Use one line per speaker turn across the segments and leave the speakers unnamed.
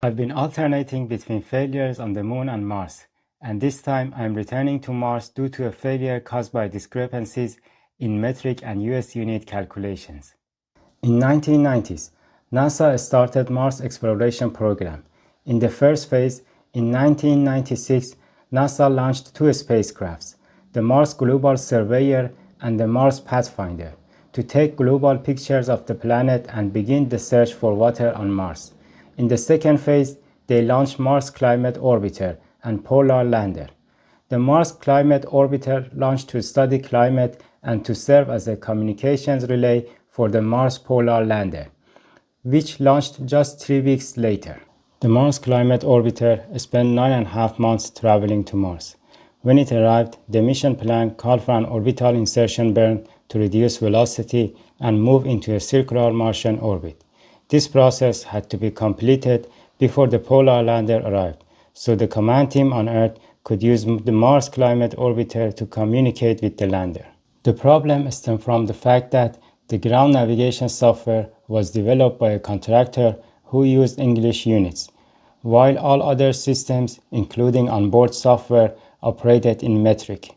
I've been alternating between failures on the Moon and Mars, and this time I'm returning to Mars due to a failure caused by discrepancies in metric and US unit calculations. In 1990s, NASA started Mars exploration program. In the first phase, in 1996, NASA launched two spacecrafts, the Mars Global Surveyor and the Mars Pathfinder, to take global pictures of the planet and begin the search for water on Mars. In the second phase, they launched Mars Climate Orbiter and Polar Lander. The Mars Climate Orbiter launched to study climate and to serve as a communications relay for the Mars Polar Lander, which launched just 3 weeks later. The Mars Climate Orbiter spent 9.5 months traveling to Mars. When it arrived, the mission plan called for an orbital insertion burn to reduce velocity and move into a circular Martian orbit. This process had to be completed before the Polar Lander arrived, so the command team on Earth could use the Mars Climate Orbiter to communicate with the lander. The problem stemmed from the fact that the ground navigation software was developed by a contractor who used English units, while all other systems, including onboard software, operated in metric.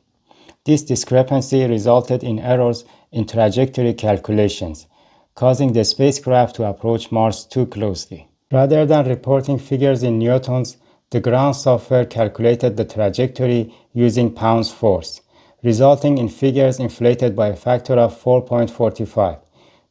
This discrepancy resulted in errors in trajectory calculations, causing the spacecraft to approach Mars too closely. Rather than reporting figures in newtons, the ground software calculated the trajectory using pounds force, resulting in figures inflated by a factor of 4.45.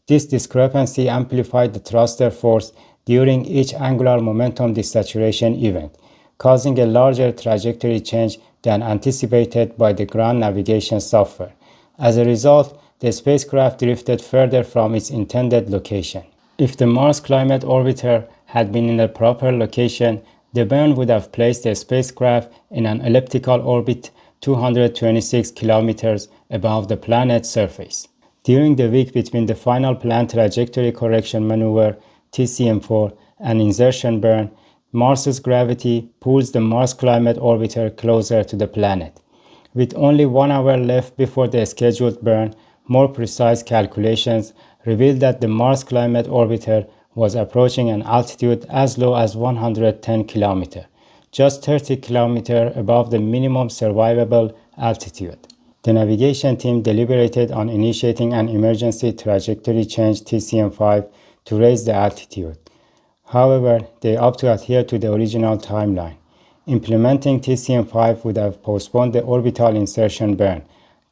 This discrepancy amplified the thruster force during each angular momentum desaturation event, causing a larger trajectory change than anticipated by the ground navigation software. As a result, the spacecraft drifted further from its intended location. If the Mars Climate Orbiter had been in the proper location, the burn would have placed the spacecraft in an elliptical orbit 226 kilometers above the planet's surface. During the week between the final planned trajectory correction maneuver (TCM4) and insertion burn, Mars's gravity pulls the Mars Climate Orbiter closer to the planet. With only 1 hour left before the scheduled burn, more precise calculations revealed that the Mars Climate Orbiter was approaching an altitude as low as 110 km, just 30 km above the minimum survivable altitude. The navigation team deliberated on initiating an emergency trajectory change (TCM5) to raise the altitude. However, they opted to adhere to the original timeline. Implementing TCM5 would have postponed the orbital insertion burn,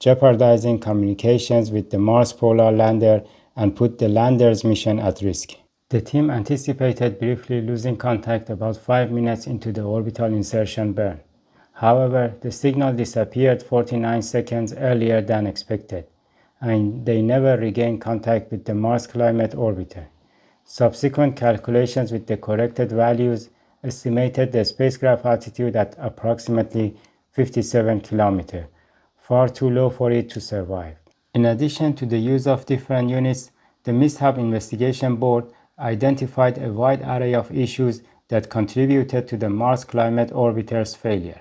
jeopardizing communications with the Mars Polar Lander and put the lander's mission at risk. The team anticipated briefly losing contact about 5 minutes into the orbital insertion burn. However, the signal disappeared 49 seconds earlier than expected, and they never regained contact with the Mars Climate Orbiter. Subsequent calculations with the corrected values estimated the spacecraft altitude at approximately 57 km, far too low for it to survive. In addition to the use of different units, the Mishap Investigation Board identified a wide array of issues that contributed to the Mars Climate Orbiter's failure.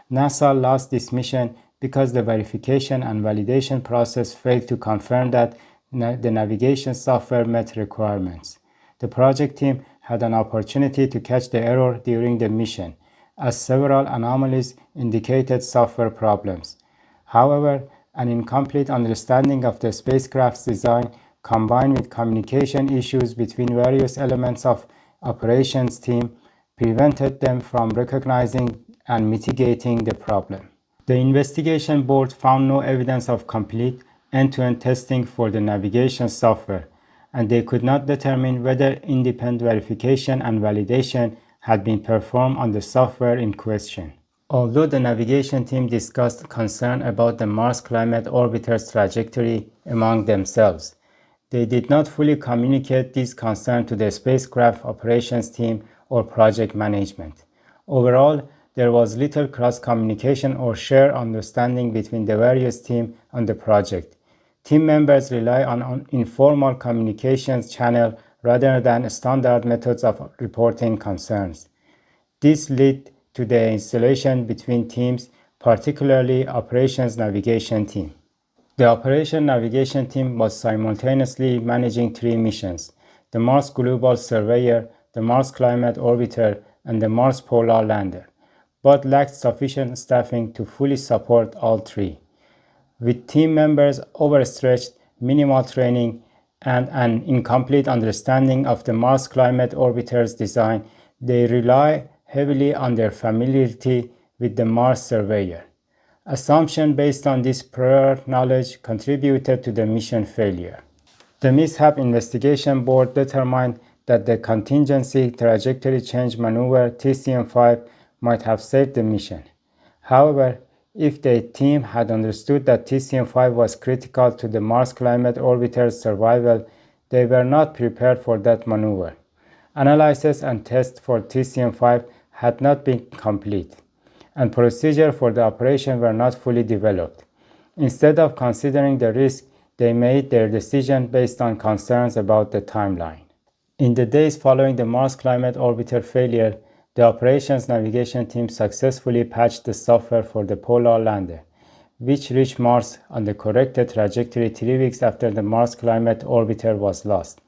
NASA lost this mission because the verification and validation process failed to confirm that the navigation software met requirements. The project team had an opportunity to catch the error during the mission, as several anomalies indicated software problems. However, an incomplete understanding of the spacecraft's design, combined with communication issues between various elements of operations team, prevented them from recognizing and mitigating the problem. The investigation board found no evidence of complete end-to-end testing for the navigation software, and they could not determine whether independent verification and validation had been performed on the software in question. Although the navigation team discussed concern about the Mars Climate Orbiter's trajectory among themselves, they did not fully communicate these concerns to the spacecraft operations team or project management. Overall, there was little cross-communication or shared understanding between the various teams on the project. Team members rely on informal communications channels rather than standard methods of reporting concerns. This led to the isolation between teams, particularly operations navigation team. The operation navigation team was simultaneously managing 3 missions: the Mars Global Surveyor, the Mars Climate Orbiter, and the Mars Polar Lander, but lacked sufficient staffing to fully support all three. With team members overstretched, minimal training, and an incomplete understanding of the Mars Climate Orbiter's design, they rely heavily on their familiarity with the Mars Surveyor. Assumptions based on this prior knowledge contributed to the mission failure. The Mishap Investigation Board determined that the Contingency Trajectory Change Maneuver TCM-5 might have saved the mission. However, if the team had understood that TCM-5 was critical to the Mars Climate Orbiter's survival, they were not prepared for that maneuver. Analysis and tests for TCM-5 had not been complete, and procedures for the operation were not fully developed. Instead of considering the risk, they made their decision based on concerns about the timeline. In the days following the Mars Climate Orbiter failure, the operations navigation team successfully patched the software for the Polar Lander, which reached Mars on the corrected trajectory 3 weeks after the Mars Climate Orbiter was lost.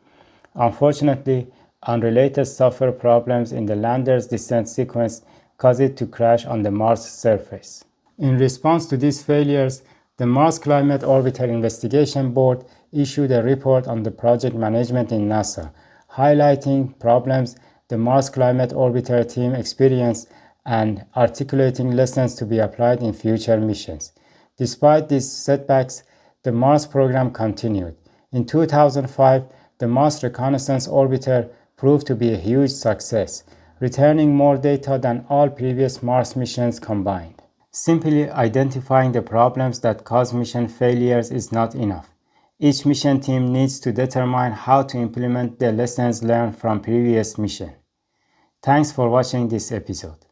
Unfortunately, unrelated software problems in the lander's descent sequence caused it to crash on the Mars surface. In response to these failures, the Mars Climate Orbiter Investigation Board issued a report on the project management in NASA, highlighting problems the Mars Climate Orbiter team experienced and articulating lessons to be applied in future missions. Despite these setbacks, the Mars program continued. In 2005, the Mars Reconnaissance Orbiter proved to be a huge success, returning more data than all previous Mars missions combined. Simply identifying the problems that cause mission failures is not enough. Each mission team needs to determine how to implement the lessons learned from previous missions. Thanks for watching this episode.